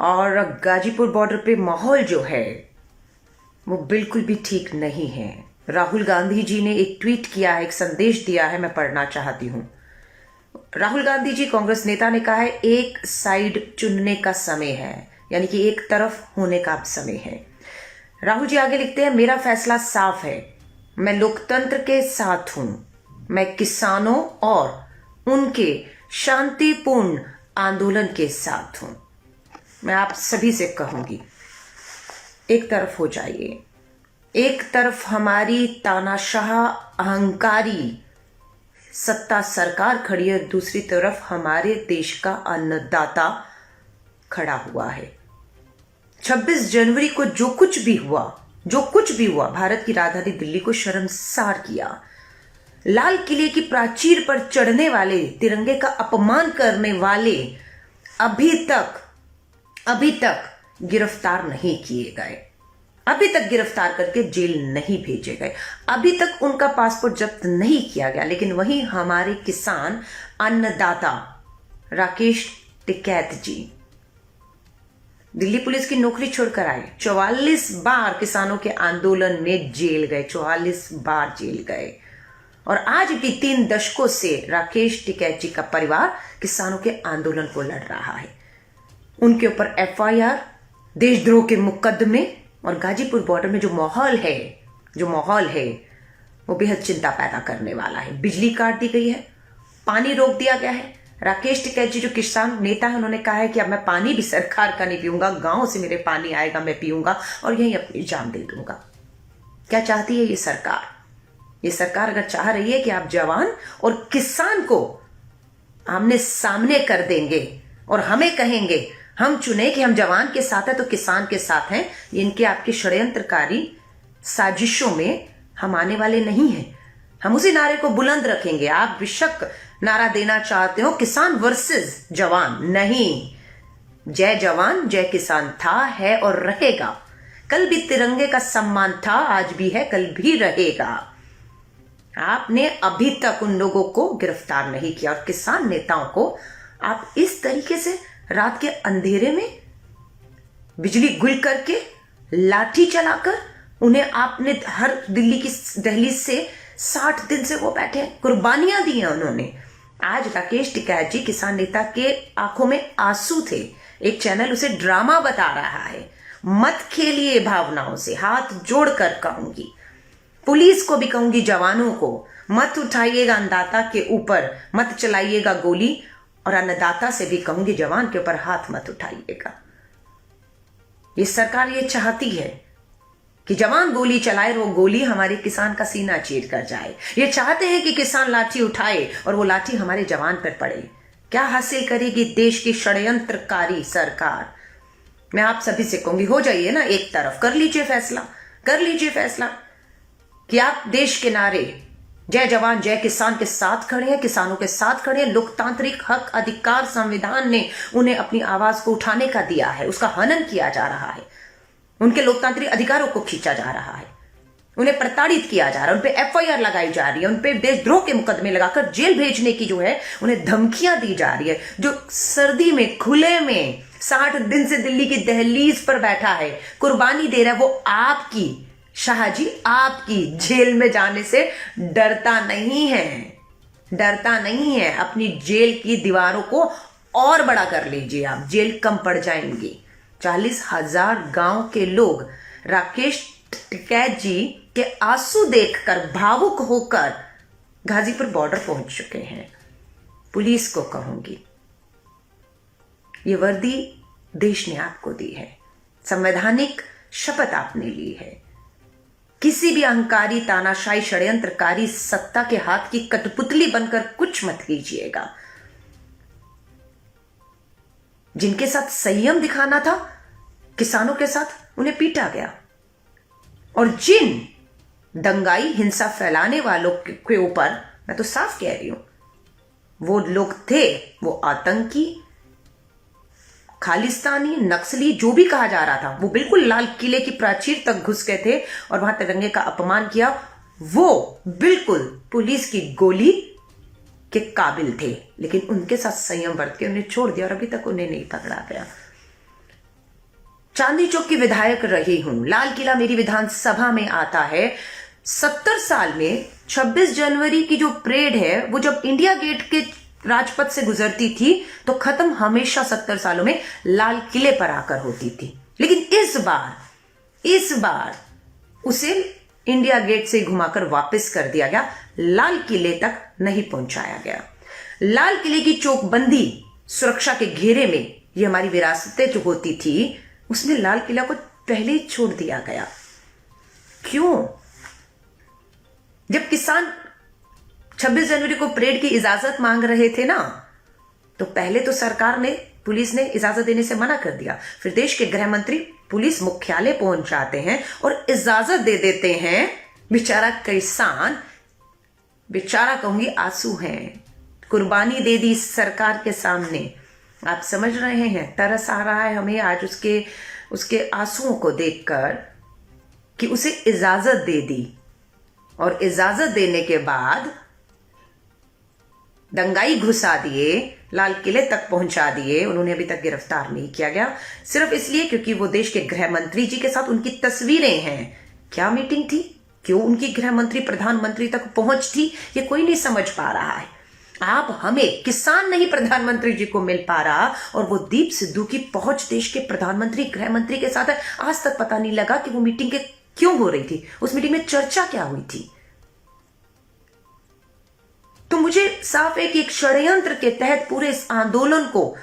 और गाजीपुर बॉर्डर पे माहौल जो है वो बिल्कुल भी ठीक नहीं है। राहुल गांधी जी ने एक ट्वीट किया है, एक संदेश दिया है, मैं पढ़ना चाहती हूं। राहुल गांधी जी कांग्रेस नेता ने कहा है एक साइड चुनने का समय है, यानी कि एक तरफ होने का अब समय है। राहुल जी आगे लिखते हैं, मेरा फैसला साफ है, मैं लोकतंत्र के साथ हूं, मैं किसानों और उनके शांतिपूर्ण आंदोलन के साथ हूं। मैं आप सभी से कहूंगी, एक तरफ हो जाइए। एक तरफ हमारी तानाशाह अहंकारी सत्ता सरकार खड़ी है, दूसरी तरफ हमारे देश का अन्नदाता खड़ा हुआ है। 26 जनवरी को जो कुछ भी हुआ, भारत की राजधानी दिल्ली को शर्मसार किया। लाल किले की प्राचीर पर चढ़ने वाले, तिरंगे का अपमान करने वाले अभी तक गिरफ्तार नहीं किए गए, अभी तक गिरफ्तार करके जेल नहीं भेजे गए, अभी तक उनका पासपोर्ट जब्त नहीं किया गया। लेकिन वहीं हमारे किसान अन्नदाता राकेश टिकैत जी दिल्ली पुलिस की नौकरी छोड़कर आए, 44 बार किसानों के आंदोलन में जेल गए, 44 बार जेल गए। और आज भी 3 दशकों से राकेश टिकैत जी का परिवार किसानों के आंदोलन को लड़ रहा है। उनके ऊपर FIR, देशद्रोह के मुकदमे, और गाजीपुर बॉर्डर में जो माहौल है वो बेहद चिंता पैदा करने वाला है। बिजली काट दी गई है, पानी रोक दिया गया है। राकेश टिकैत जी जो किसान नेता है, उन्होंने कहा है कि अब मैं पानी भी सरकार का नहीं पीऊंगा, गांव से मेरे पानी आएगा, मैं पीऊंगा और यहीं अपनी जान दे दूंगा। क्या चाहती है ये सरकार? ये सरकार अगर चाह रही है कि आप जवान और किसान को आमने सामने कर देंगे और हमें कहेंगे हम चुने कि हम जवान के साथ हैं तो किसान के साथ हैं, इनके आपके षड्यंत्रकारी साजिशों में हम आने वाले नहीं हैं। हम उसी नारे को बुलंद रखेंगे। आप बेशक नारा देना चाहते हो किसान वर्सेस जवान, नहीं, जय जवान जय किसान था, है और रहेगा। कल भी तिरंगे का सम्मान था, आज भी है, कल भी रहेगा। आपने अभी तक उन लोगों को गिरफ्तार नहीं किया और किसान नेताओं को आप इस तरीके से रात के अंधेरे में बिजली गुल करके, लाठी चलाकर उन्हें आपने हर दिल्ली की दहलीज से 60 दिन से वो बैठे, कुर्बानियां दी हैं उन्होंने। आज राकेश टिकैत जी किसान नेता के आंखों में आंसू थे, एक चैनल उसे ड्रामा बता रहा है। मत खेलिए भावनाओं से, हाथ जोड़कर कहूंगी, पुलिस को भी कहूंगी, जवानों को मत उठाइएगा अन्नदाता के ऊपर, मत चलाइएगा गोली, और अन्नदाता से भी कहूंगी जवान के ऊपर हाथ मत उठाइएगा। ये सरकार ये चाहती है कि जवान गोली चलाए, वो गोली हमारे किसान का सीना चीर कर जाए। ये चाहते हैं कि किसान लाठी उठाए और वो लाठी हमारे जवान पर पड़े। क्या हासिल करेगी देश की षड्यंत्रकारी सरकार? मैं आप सभी से कहूंगी, हो जाइए ना एक तरफ, कर लीजिए फैसला कि आप देश के नारे जय जवान जय किसान के साथ खड़े हैं, किसानों के साथ खड़े हैं। लोकतांत्रिक हक अधिकार संविधान ने उन्हें अपनी आवाज को उठाने का दिया है, उसका हनन किया जा रहा है, उनके लोकतांत्रिक अधिकारों को खींचा जा रहा है, उन्हें प्रताड़ित किया जा रहा है, उन पे FIR लगाई जा रही है, उन पे देशद्रोह के मुकदमे लगाकर जेल भेजने की जो है उन्हें धमकियां दी जा रही है। जो सर्दी में खुले में 60 दिन से दिल्ली की दहलीज पर बैठा है, कुर्बानी दे रहा है, वो आपकी शाहजी, आपकी जेल में जाने से डरता नहीं है। अपनी जेल की दीवारों को और बड़ा कर लीजिए, आप जेल कम पड़ जाएंगी। 40,000 गांव के लोग राकेश टिकैत जी के आंसू देखकर भावुक होकर गाजीपुर बॉर्डर पहुंच चुके हैं। पुलिस को कहूंगी, ये वर्दी देश ने आपको दी है, संवैधानिक शपथ आपने ली है। किसी भी अहंकारी, तानाशाही, षड्यंत्रकारी सत्ता के हाथ की कठपुतली बनकर कुछ मत कीजिएगा। जिनके साथ संयम दिखाना था किसानों के साथ, उन्हें पीटा गया। और जिन दंगाई हिंसा फैलाने वालों के ऊपर, मैं तो साफ कह रही हूं, वो लोग थे, वो आतंकी, खालिस्तानी, नक्सली, जो भी कहा जा रहा था, वो बिल्कुल लाल किले की प्राचीर तक घुस गए थे और वहां तिरंगे का अपमान किया। वो बिल्कुल पुलिस की गोली के काबिल थे, लेकिन उनके साथ संयम बरत के उन्हें छोड़ दिया और अभी तक उन्हें नहीं पकड़ा गया। चांदनी चौक की विधायक रही हूं, लाल किला मेरी विधानसभा में आता है। 70 साल में 26 जनवरी की जो परेड है वो जब इंडिया गेट के राजपथ से गुजरती थी तो खत्म हमेशा 70 सालों में लाल किले पर आकर होती थी। लेकिन इस बार उसे इंडिया गेट से घुमाकर वापस कर दिया गया, लाल किले तक नहीं पहुंचाया गया। लाल किले की चौकबंदी सुरक्षा के घेरे में ये हमारी विरासतें जो होती थी उसमें लाल किला को पहले ही छोड़ दिया गया। क्यों? जब किसान 26 जनवरी को परेड की इजाजत मांग रहे थे ना, तो पहले तो सरकार ने, पुलिस ने इजाजत देने से मना कर दिया। फिर देश के गृह मंत्री पुलिस मुख्यालय पहुंच जाते हैं और इजाजत दे देते हैं। बेचारा किसान, बेचारा कहूंगी आंसू हैं, कुर्बानी दे दी सरकार के सामने। आप समझ रहे हैं, तरस आ रहा है हमें आज उसके आंसुओं को देखकर कि उसे इजाजत दे दी, और इजाजत देने के बाद दंगाई घुसा दिए, लाल किले तक पहुंचा दिए। उन्होंने अभी तक गिरफ्तार नहीं किया गया, सिर्फ इसलिए क्योंकि वो देश के गृह मंत्री जी के साथ उनकी तस्वीरें हैं। क्या मीटिंग थी? क्यों उनकी गृह मंत्री प्रधानमंत्री तक पहुंच थी? ये कोई नहीं समझ पा रहा है। आप हमें, किसान नहीं प्रधानमंत्री जी को मिल पा रहा, और वो दीप सिद्धू की पहुंच देश के प्रधानमंत्री गृह मंत्री के साथ है। आज तक पता नहीं लगा कि वो मीटिंग के क्यों हो रही थी, उस मीटिंग में चर्चा क्या हुई थी। तो मुझे साफ है कि एक षड्यंत्र के तहत पूरे इस आंदोलन को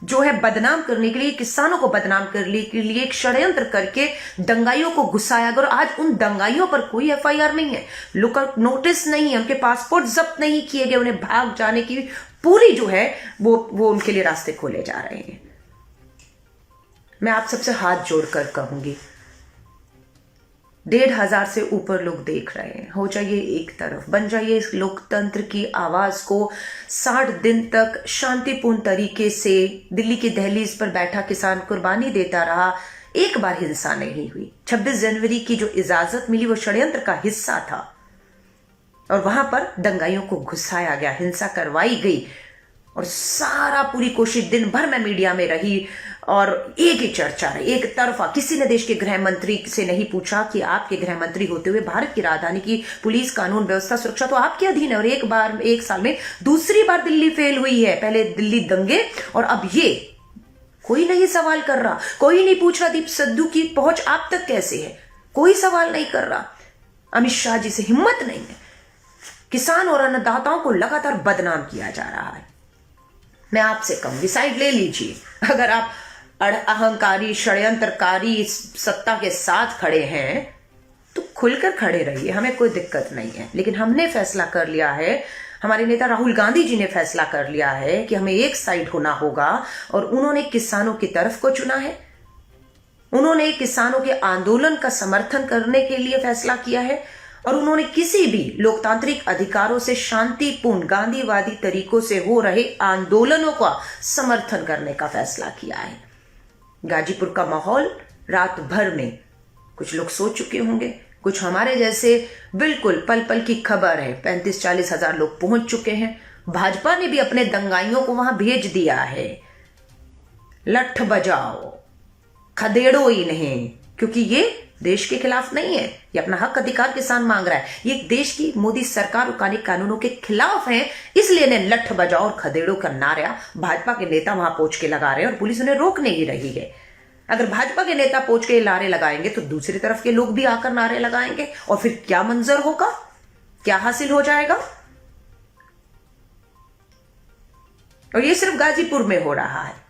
जो है बदनाम करने के लिए, किसानों को बदनाम करने के लिए एक षड्यंत्र करके दंगाइयों को घुसाया गया। और आज उन दंगाइयों पर कोई एफआईआर नहीं है, लुकआउट नोटिस नहीं है, उनके पासपोर्ट जब्त नहीं किए गए, उन्हें भाग जाने की पूरी जो है वो उनके लिए रास्ते खोले जा रहे हैं। मैं आप सबसे हाथ जोड़कर कहूंगी, 1,500 से ऊपर लोग देख रहे हैं, हो जाइए एक तरफ, बन जाइए इस लोकतंत्र की आवाज को। 60 दिन तक शांतिपूर्ण तरीके से दिल्ली की दहलीज पर बैठा किसान कुर्बानी देता रहा, एक बार हिंसा नहीं हुई। 26 जनवरी की जो इजाजत मिली वो षड्यंत्र का हिस्सा था, और वहां पर दंगाइयों को घुसाया गया, हिंसा करवाई गई। और सारा पूरी कोशिश, दिन भर मैं मीडिया में रही और एक ही चर्चा रही, एक तरफा। किसी ने देश के गृह मंत्री से नहीं पूछा कि आपके गृह मंत्री होते हुए भारत की राजधानी की पुलिस, कानून व्यवस्था, सुरक्षा तो आपके अधीन है, और एक साल में दूसरी बार दिल्ली फेल हुई है। पहले दिल्ली दंगे और अब ये। कोई नहीं सवाल कर रहा, कोई नहीं पूछ रहा दीप सिद्धू की पहुंच आप तक कैसे है, कोई सवाल नहीं कर रहा। अमित शाह जी से हिम्मत नहीं है। किसान और अन्नदाताओं को लगातार बदनाम किया जा रहा है। मैं आपसे कहूंगी, साइड ले लीजिए। अगर आप अहंकारी, षड्यंत्रकारी सत्ता के साथ खड़े हैं तो खुलकर खड़े रहिए, हमें कोई दिक्कत नहीं है। लेकिन हमने फैसला कर लिया है, हमारे नेता राहुल गांधी जी ने फैसला कर लिया है कि हमें एक साइड होना होगा, और उन्होंने किसानों की तरफ को चुना है। उन्होंने किसानों के आंदोलन का समर्थन करने के लिए फैसला किया है, और उन्होंने किसी भी लोकतांत्रिक अधिकारों से शांतिपूर्ण गांधीवादी तरीकों से हो रहे आंदोलनों का समर्थन करने का फैसला किया है। गाजीपुर का माहौल रात भर में कुछ लोग सो चुके होंगे, कुछ हमारे जैसे बिल्कुल पल पल की खबर है, 35-40 हजार लोग पहुंच चुके हैं। भाजपा ने भी अपने दंगाइयों को वहां भेज दिया है। लठ बजाओ, खदेड़ो ही नहीं, क्योंकि ये देश के खिलाफ नहीं है, ये अपना हक अधिकार किसान मांग रहा है। ये देश की मोदी सरकार और कानूनों के खिलाफ है, इसलिए इन्हें लठ बजाओ और खदेड़ो का नारा भाजपा के नेता वहां पहुंच के लगा रहे हैं, और पुलिस उन्हें रोक नहीं रही है। अगर भाजपा के नेता पहुंच के नारे लगाएंगे तो दूसरी तरफ के लोग भी आकर नारे लगाएंगे, और फिर क्या मंजर होगा, क्या हासिल हो जाएगा। और ये सिर्फ गाजीपुर में हो रहा है,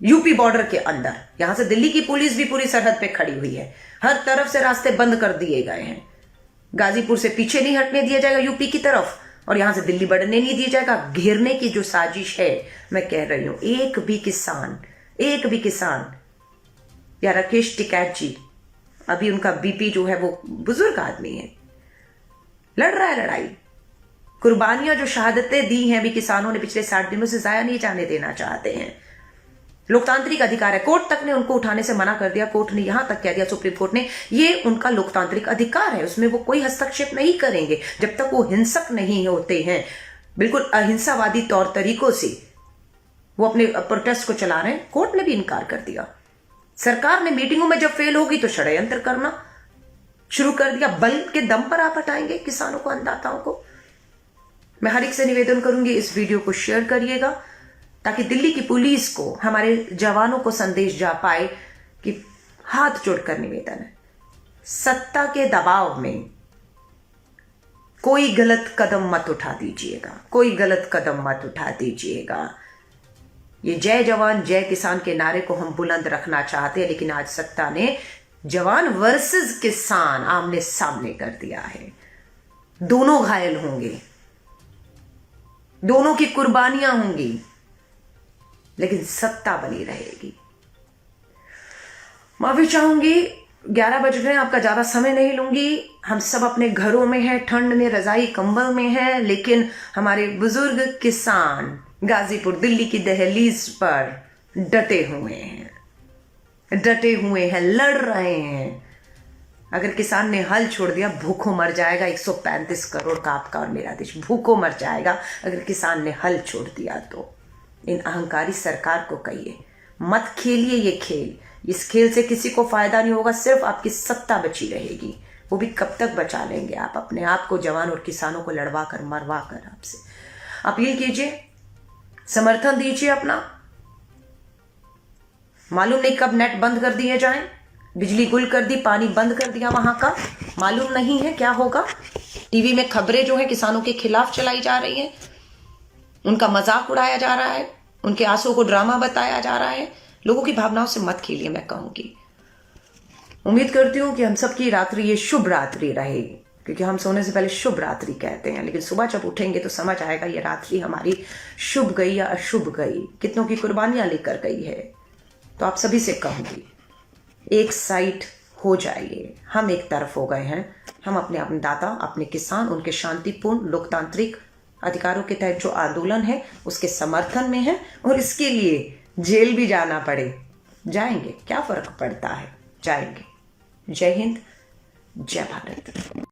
यूपी बॉर्डर के अंदर। यहां से दिल्ली की पुलिस भी पूरी सरहद पे खड़ी हुई है, हर तरफ से रास्ते बंद कर दिए गए हैं। गाजीपुर से पीछे नहीं हटने दिया जाएगा यूपी की तरफ, और यहां से दिल्ली बढ़ने नहीं दिया जाएगा। घेरने की जो साजिश है, मैं कह रही हूं, एक भी किसान या राकेश टिकैत जी, अभी उनका बीपी जो है वो बुजुर्ग आदमी है, लड़ रहा है लड़ाई। कुर्बानियां जो शहादतें दी हैं अभी किसानों ने पिछले 60 दिनों से, जाया नहीं जाने देना चाहते हैं। लोकतांत्रिक अधिकार है, कोर्ट तक ने उनको उठाने से मना कर दिया, कोर्ट ने यहां तक कह दिया, सुप्रीम कोर्ट ने, ये उनका लोकतांत्रिक अधिकार है, उसमें वो कोई हस्तक्षेप नहीं करेंगे जब तक वो हिंसक नहीं होते हैं, बिल्कुल अहिंसावादी तौर तरीकों से वो अपने प्रोटेस्ट को चला रहे हैं। कोर्ट ने भी इनकार कर दिया। सरकार ने मीटिंगों में जब फेल होगी तो षड्यंत्र करना शुरू कर दिया। बल के दम पर आप हटाएंगे किसानों को, अन्नदाताओं को। मैं हर एक से निवेदन करूंगी, इस वीडियो को शेयर करिएगा ताकि दिल्ली की पुलिस को, हमारे जवानों को संदेश जा पाए कि हाथ जोड़कर निवेदन है, सत्ता के दबाव में कोई गलत कदम मत उठा दीजिएगा, कोई गलत कदम मत उठा दीजिएगा। ये जय जवान जय किसान के नारे को हम बुलंद रखना चाहते हैं, लेकिन आज सत्ता ने जवान वर्सेस किसान आमने सामने कर दिया है। दोनों घायल होंगे, दोनों की कुर्बानियां होंगी, लेकिन सत्ता बनी रहेगी। माफी चाहूंगी, 11 बज गए, आपका ज्यादा समय नहीं लूंगी। हम सब अपने घरों में हैं, ठंड में रजाई कंबल में हैं, लेकिन हमारे बुजुर्ग किसान गाजीपुर दिल्ली की दहलीज पर डटे हुए हैं, लड़ रहे हैं। अगर किसान ने हल छोड़ दिया, भूखों मर जाएगा। 135 करोड़ का आपका और मेरा देश भूखों मर जाएगा अगर किसान ने हल छोड़ दिया तो। इन अहंकारी सरकार को कहिए, मत खेलिए ये खेल। इस खेल से किसी को फायदा नहीं होगा, सिर्फ आपकी सत्ता बची रहेगी। वो भी कब तक बचा लेंगे आप अपने आप को, जवान और किसानों को लड़वा कर मरवा कर। आपसे अपील कीजिए, समर्थन दीजिए अपना। मालूम नहीं कब नेट बंद कर दिए जाएं, बिजली गुल कर दी, पानी बंद कर दिया वहां का, मालूम नहीं है क्या होगा। टीवी में खबरें जो है किसानों के खिलाफ चलाई जा रही हैं, उनका मजाक उड़ाया जा रहा है, उनके आंसुओं को ड्रामा बताया जा रहा है। लोगों की भावनाओं से मत खेलिए, मैं कहूंगी। उम्मीद करती हूं कि हम सबकी रात्रि ये शुभ रात्रि रहेगी, क्योंकि हम सोने से पहले शुभ रात्रि कहते हैं, लेकिन सुबह जब उठेंगे तो समझ आएगा ये रात्रि हमारी शुभ गई या अशुभ गई, कितनों की कुर्बानियां लेकर गई है। तो आप सभी से कहूंगी, एक साइड हो जाइए। हम एक तरफ हो गए हैं। हम अपने अन्नदाता, अपने किसान, उनके शांतिपूर्ण लोकतांत्रिक अधिकारों के तहत जो आंदोलन है उसके समर्थन में है, और इसके लिए जेल भी जाना पड़े, जाएंगे, क्या फर्क पड़ता है, जाएंगे। जय हिंद, जय भारत।